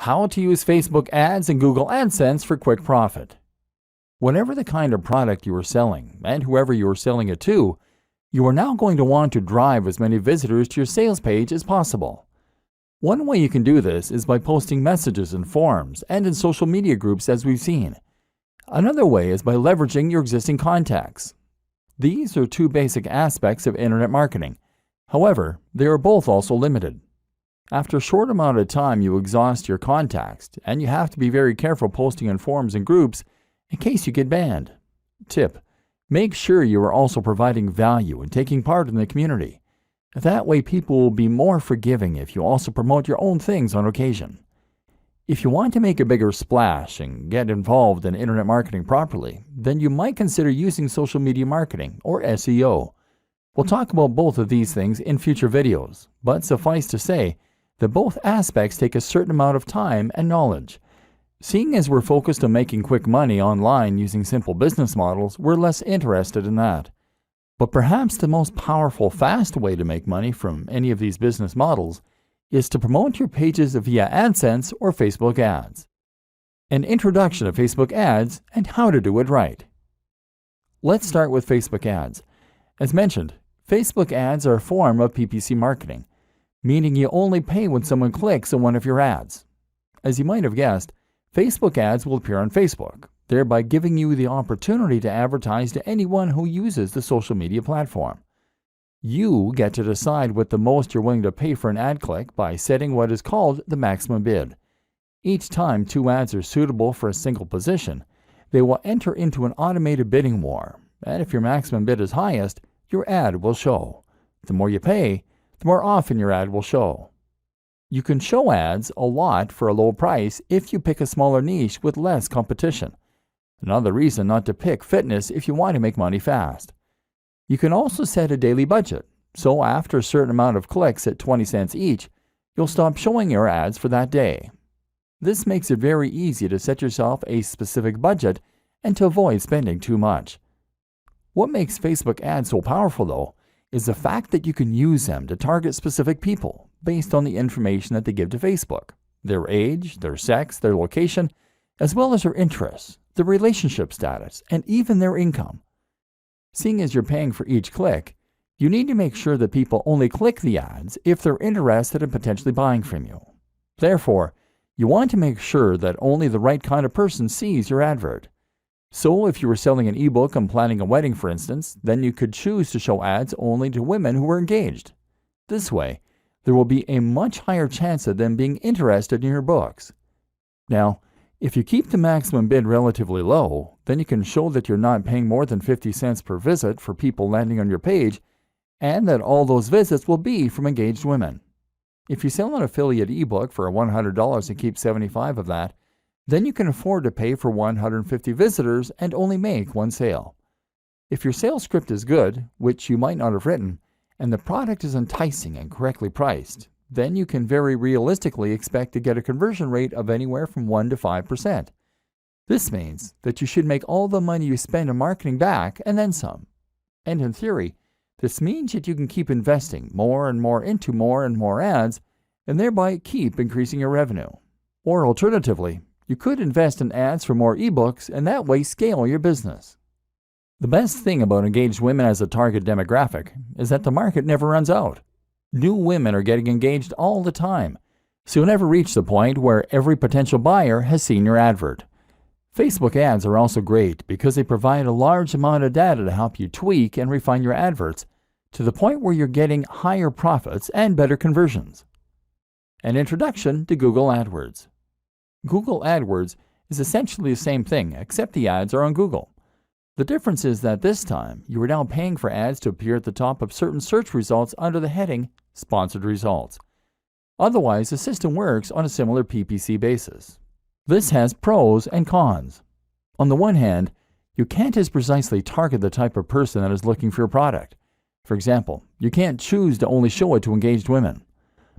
How to use Facebook ads and Google AdSense for quick profit. Whatever the kind of product you are selling, and whoever you are selling it to, you are now going to want to drive as many visitors to your sales page as possible. One way you can do this is by posting messages in forums and in social media groups, as we've seen. Another way is by leveraging your existing contacts. These are two basic aspects of internet marketing. However, they are both also limited. After a short amount of time, you exhaust your contacts, and you have to be very careful posting in forums and groups in case you get banned. Tip: make sure you are also providing value and taking part in the community. That way people will be more forgiving if you also promote your own things on occasion. If you want to make a bigger splash and get involved in internet marketing properly, then you might consider using social media marketing, or SEO. We'll talk about both of these things in future videos, but suffice to say that both aspects take a certain amount of time and knowledge. Seeing as we're focused on making quick money online using simple business models, we're less interested in that. But perhaps the most powerful, fast way to make money from any of these business models is to promote your pages via AdSense or Facebook ads. An introduction of Facebook ads and how to do it right. Let's start with Facebook ads. As mentioned, Facebook ads are a form of PPC marketing, meaning you only pay when someone clicks on one of your ads. As you might have guessed, Facebook ads will appear on Facebook, thereby giving you the opportunity to advertise to anyone who uses the social media platform. You get to decide what the most you're willing to pay for an ad click by setting what is called the maximum bid. Each time two ads are suitable for a single position, they will enter into an automated bidding war, and if your maximum bid is highest, your ad will show. The more you pay, the more often your ad will show. You can show ads a lot for a low price if you pick a smaller niche with less competition. Another reason not to pick fitness if you want to make money fast. You can also set a daily budget, so after a certain amount of clicks at 20 cents each, you'll stop showing your ads for that day. This makes it very easy to set yourself a specific budget and to avoid spending too much. What makes Facebook ads so powerful, though, is the fact that you can use them to target specific people based on the information that they give to Facebook: their age, their sex, their location, as well as their interests, their relationship status, and even their income. Seeing as you're paying for each click, you need to make sure that people only click the ads if they're interested in potentially buying from you. Therefore, you want to make sure that only the right kind of person sees your advert. So if you were selling an ebook on planning a wedding, for instance, then you could choose to show ads only to women who are engaged. This way, there will be a much higher chance of them being interested in your books. Now, if you keep the maximum bid relatively low, then you can show that you're not paying more than 50 cents per visit for people landing on your page, and that all those visits will be from engaged women. If you sell an affiliate ebook for $100 and keep 75 of that, then you can afford to pay for 150 visitors and only make one sale. If your sales script is good, which you might not have written, and the product is enticing and correctly priced, then you can very realistically expect to get a conversion rate of anywhere from 1 to 5%. This means that you should make all the money you spend on marketing back and then some. And in theory, this means that you can keep investing more and more into more and more ads, and thereby keep increasing your revenue. Or alternatively, you could invest in ads for more ebooks and that way scale your business. The best thing about engaged women as a target demographic is that the market never runs out. New women are getting engaged all the time, so you'll never reach the point where every potential buyer has seen your advert. Facebook ads are also great because they provide a large amount of data to help you tweak and refine your adverts to the point where you're getting higher profits and better conversions. An introduction to Google AdWords. Google AdWords is essentially the same thing, except the ads are on Google. The difference is that this time, you are now paying for ads to appear at the top of certain search results under the heading Sponsored Results. Otherwise, the system works on a similar PPC basis. This has pros and cons. On the one hand, you can't as precisely target the type of person that is looking for your product. For example, you can't choose to only show it to engaged women.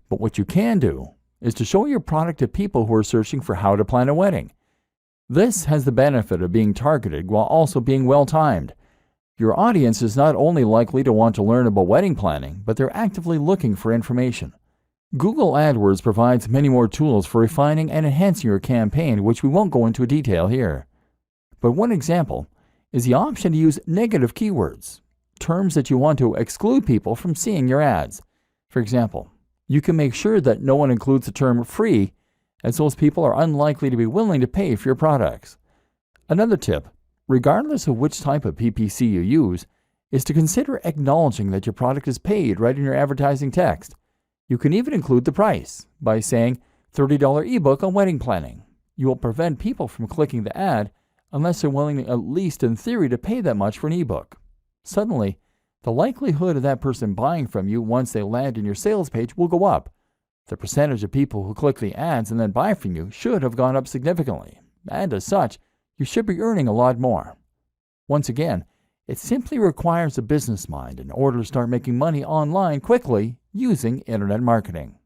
But what you can do is to show your product to people who are searching for how to plan a wedding. This has the benefit of being targeted while also being well-timed. Your audience is not only likely to want to learn about wedding planning, but they're actively looking for information. Google AdWords provides many more tools for refining and enhancing your campaign, which we won't go into detail here. But one example is the option to use negative keywords, terms that you want to exclude people from seeing your ads. For example, you can make sure that no one includes the term free, as those people are unlikely to be willing to pay for your products. Another tip, regardless of which type of PPC you use, is to consider acknowledging that your product is paid right in your advertising text. You can even include the price by saying $30 ebook on wedding planning. You will prevent people from clicking the ad unless they're willing, at least in theory, to pay that much for an ebook. Suddenly, the likelihood of that person buying from you once they land in your sales page will go up. The percentage of people who click the ads and then buy from you should have gone up significantly, and as such, you should be earning a lot more. Once again, it simply requires a business mind in order to start making money online quickly using internet marketing.